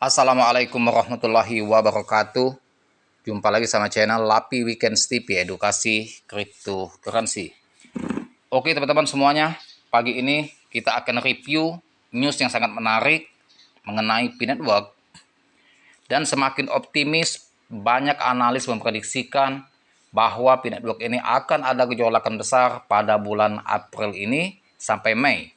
Assalamualaikum warahmatullahi wabarakatuh. Jumpa lagi sama channel Lapi Weekend TV Edukasi Cryptocurrency. Oke teman-teman semuanya, pagi ini kita akan review news yang sangat menarik mengenai P-Network. Dan semakin optimis, banyak analis memprediksikan bahwa P-Network ini akan ada gejolakan besar pada bulan April ini sampai Mei.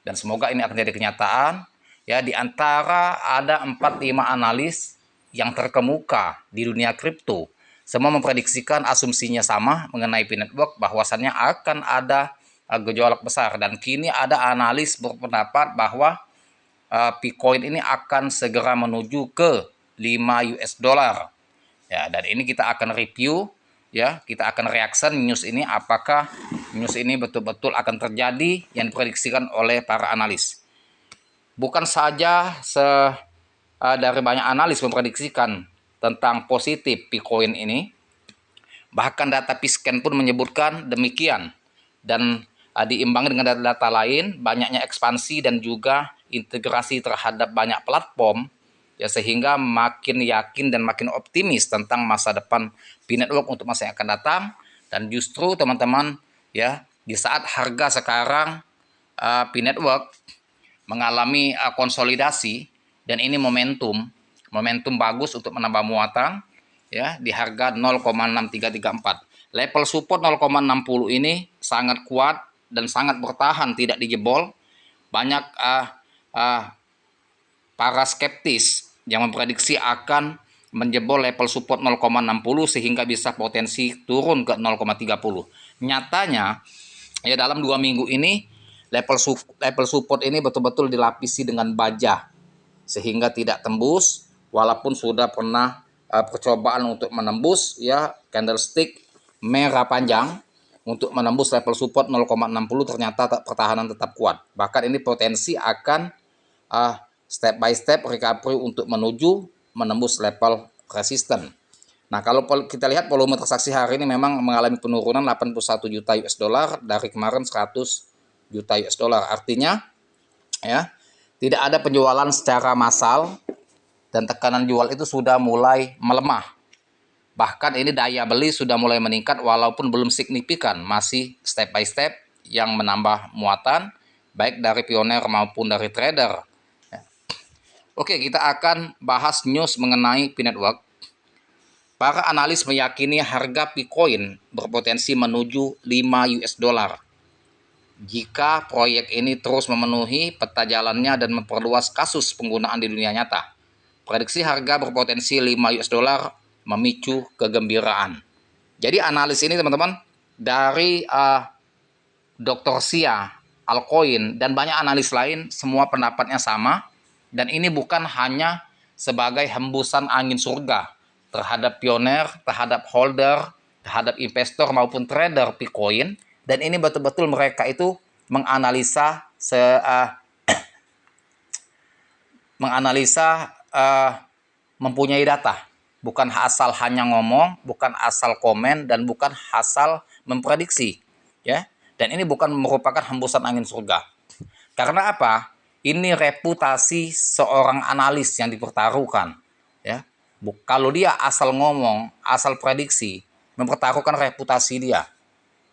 Dan semoga ini akan jadi kenyataan. Ya, di antara ada 4-5 analis yang terkemuka di dunia kripto, semua memprediksikan asumsinya sama mengenai P-Network bahwasannya akan ada gejolak besar, dan kini ada analis berpendapat bahwa Bitcoin ini akan segera menuju ke 5 US dollar. Ya, dan ini kita akan review, ya, kita akan reaction news ini, apakah news ini betul-betul akan terjadi yang diprediksikan oleh para analis. Bukan saja dari banyak analis memprediksikan tentang positif Bitcoin ini, bahkan data Pisken pun menyebutkan demikian. Dan diimbangi dengan data-data lain, banyaknya ekspansi dan juga integrasi terhadap banyak platform, ya, sehingga makin yakin dan makin optimis tentang masa depan P-Network untuk masa yang akan datang. Dan justru teman-teman, ya, di saat harga sekarang P-Network mengalami konsolidasi, dan ini momentum bagus untuk menambah muatan, ya, di harga 0,6334. Level support 0,60 ini sangat kuat dan sangat bertahan, tidak dijebol. Banyak para skeptis yang memprediksi akan menjebol level support 0,60 sehingga bisa potensi turun ke 0,30. Nyatanya, ya, dalam 2 minggu ini level support ini betul-betul dilapisi dengan baja sehingga tidak tembus, walaupun sudah pernah percobaan untuk menembus, ya, candlestick merah panjang untuk menembus level support 0,60, ternyata pertahanan tetap kuat. Bahkan ini potensi akan step by step recovery untuk menuju menembus level resisten. Nah, kalau kita lihat volume transaksi hari ini memang mengalami penurunan 81 juta US dollar dari kemarin 100 juta US dollar. Artinya, ya, tidak ada penjualan secara massal dan tekanan jual itu sudah mulai melemah. Bahkan ini daya beli sudah mulai meningkat walaupun belum signifikan, masih step by step yang menambah muatan baik dari pioner maupun dari trader. Oke, kita akan bahas news mengenai P-Network. Para analis meyakini harga Bitcoin berpotensi menuju 5 US dollar jika proyek ini terus memenuhi peta jalannya dan memperluas kasus penggunaan di dunia nyata. Prediksi harga berpotensi 5 US dollar memicu kegembiraan. Jadi analis ini teman-teman dari Dr. Sia, Alcoin, dan banyak analis lain, semua pendapatnya sama. Dan ini bukan hanya sebagai hembusan angin surga terhadap pioner, terhadap holder, terhadap investor maupun trader Bitcoin. Dan ini betul-betul mereka itu menganalisa mempunyai data, bukan asal hanya ngomong, bukan asal komen, dan bukan asal memprediksi, ya. Dan ini bukan merupakan hembusan angin surga. Karena apa? Ini reputasi seorang analis yang dipertaruhkan, ya. Kalau dia asal ngomong, asal prediksi, mempertaruhkan reputasi dia.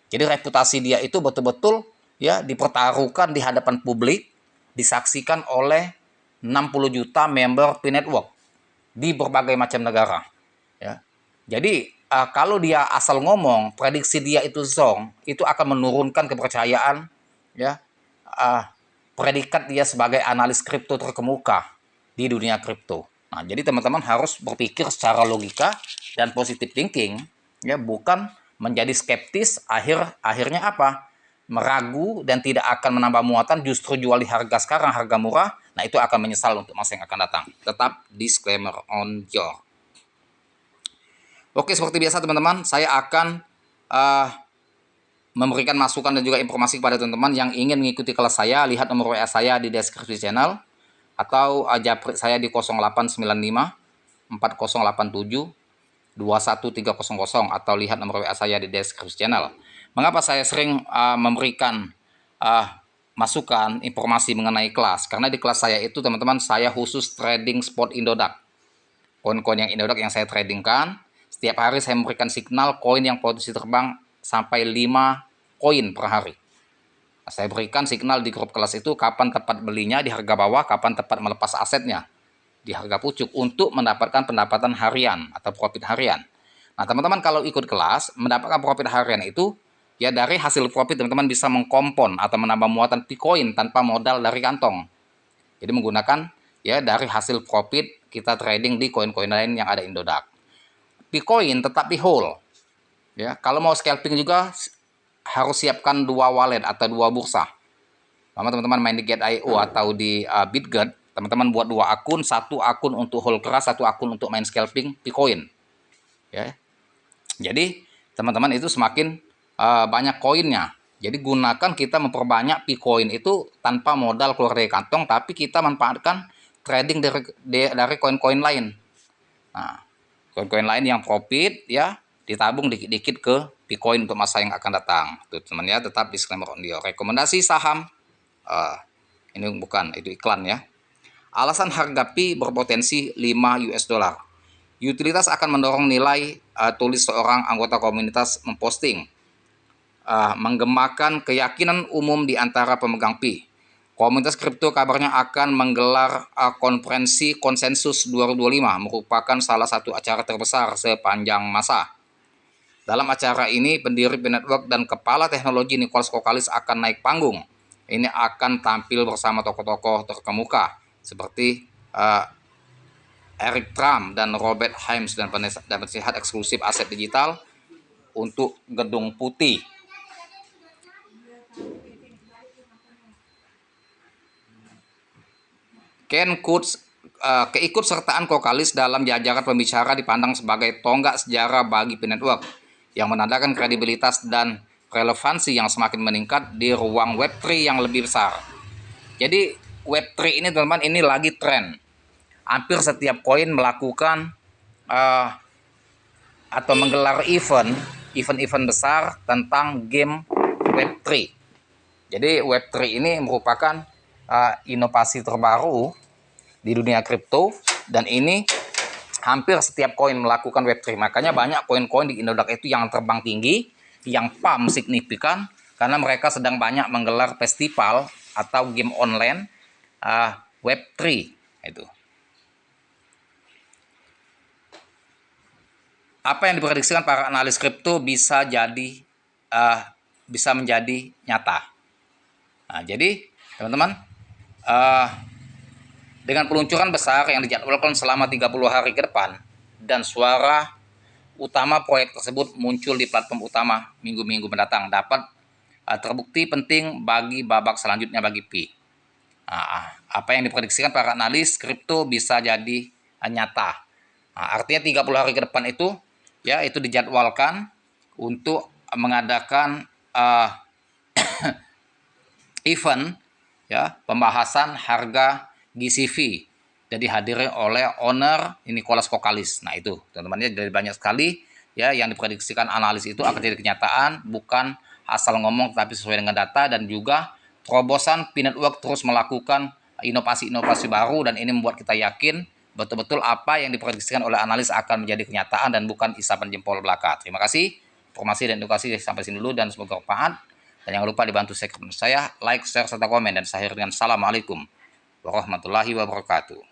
Jadi reputasi dia itu betul-betul, ya, dipertaruhkan di hadapan publik, disaksikan oleh 60 juta member P-Network di berbagai macam negara, ya. Jadi kalau dia asal ngomong, prediksi dia itu zong, itu akan menurunkan kepercayaan, ya, predikat dia sebagai analis kripto terkemuka di dunia kripto. Nah, jadi teman-teman harus berpikir secara logika dan positive thinking, ya, bukan menjadi skeptis, akhirnya apa? Meragu dan tidak akan menambah muatan, justru jual di harga sekarang, harga murah. Nah, itu akan menyesal untuk masa yang akan datang. Tetap disclaimer on your. Oke, seperti biasa teman-teman, saya akan memberikan masukan dan juga informasi kepada teman-teman yang ingin mengikuti kelas saya. Lihat nomor WA saya di deskripsi channel, atau japri saya di 0895 4087 21300, atau lihat nomor WA saya di deskripsi channel. Mengapa saya sering memberikan masukkan informasi mengenai kelas, karena di kelas saya itu teman-teman saya khusus trading spot Indodax. Koin-koin yang Indodax yang saya tradingkan, setiap hari saya memberikan signal koin yang potensi terbang sampai 5 koin per hari. Saya berikan signal di grup kelas itu kapan tepat belinya di harga bawah, kapan tepat melepas asetnya di harga pucuk untuk mendapatkan pendapatan harian atau profit harian. Nah, teman-teman kalau ikut kelas, mendapatkan profit harian itu ya dari hasil profit teman-teman bisa mengkompon atau menambah muatan Picoin tanpa modal dari kantong. Jadi menggunakan ya dari hasil profit kita trading di koin-koin lain yang ada Indodax. Picoin tetap di hold. Ya, kalau mau scalping juga harus siapkan 2 wallet atau 2 bursa. Sama teman-teman main di Get.io atau di Bitget, teman-teman buat 2 akun, 1 akun untuk hold keras, 1 akun untuk main scalping Picoin. Ya. Jadi teman-teman itu semakin banyak koinnya. Jadi gunakan kita memperbanyak Picoin itu tanpa modal keluar dari kantong, tapi kita manfaatkan trading dari koin-koin lain. Nah, koin-koin lain yang profit ya ditabung dikit-dikit ke Picoin untuk masa yang akan datang. Tuh teman ya, tetap disclaimer on dia. Rekomendasi saham ini bukan, itu iklan ya. Alasan harga Pi berpotensi 5 US dollar. Utilitas akan mendorong nilai, tulis seorang anggota komunitas memposting. Menggemakan keyakinan umum di antara pemegang Pi. Komunitas kripto kabarnya akan menggelar konferensi konsensus 2025, merupakan salah satu acara terbesar sepanjang masa. Dalam acara ini, pendiri Pi Network dan kepala teknologi Nicholas Kokkalis akan naik panggung. Ini akan tampil bersama tokoh-tokoh terkemuka seperti Eric Trump dan Robert Himes dan penasihat eksklusif aset digital untuk Gedung Putih. Ken Kutz, keikutsertaan Kokkalis dalam jajaran pembicara dipandang sebagai tonggak sejarah bagi Pi Network yang menandakan kredibilitas dan relevansi yang semakin meningkat di ruang Web3 yang lebih besar. Jadi Web3 ini teman-teman ini lagi tren. Hampir setiap koin melakukan atau menggelar event besar tentang game Web3. Jadi Web3 ini merupakan inovasi terbaru di dunia kripto dan ini hampir setiap koin melakukan Web3. Makanya banyak koin-koin di Indodax itu yang terbang tinggi, yang pump signifikan karena mereka sedang banyak menggelar festival atau game online Web3 itu. Apa yang diprediksikan para analis kripto bisa menjadi nyata. Nah, jadi teman-teman, dengan peluncuran besar yang dijadwalkan selama 30 hari ke depan dan suara utama proyek tersebut muncul di platform utama minggu-minggu mendatang dapat terbukti penting bagi babak selanjutnya bagi Pi. Apa yang diprediksikan para analis kripto bisa jadi nyata. Artinya 30 hari ke depan itu ya itu dijadwalkan untuk mengadakan event ya pembahasan harga GCV. Jadi dihadiri oleh owner Nicholas Kokkalis. Nah itu teman-teman ya, dari banyak sekali ya yang diprediksikan analis itu akan jadi kenyataan, bukan asal ngomong tapi sesuai dengan data. Dan juga terobosan Pi Network terus melakukan inovasi-inovasi baru dan ini membuat kita yakin betul-betul apa yang diprediksikan oleh analis akan menjadi kenyataan dan bukan isapan jempol belaka. Terima kasih. Informasi dan edukasi sampai sini dulu dan semoga bermanfaat. Dan jangan lupa dibantu subscribe saya, like, share, serta komen. Dan saya akhiri dengan Assalamualaikum warahmatullahi wabarakatuh.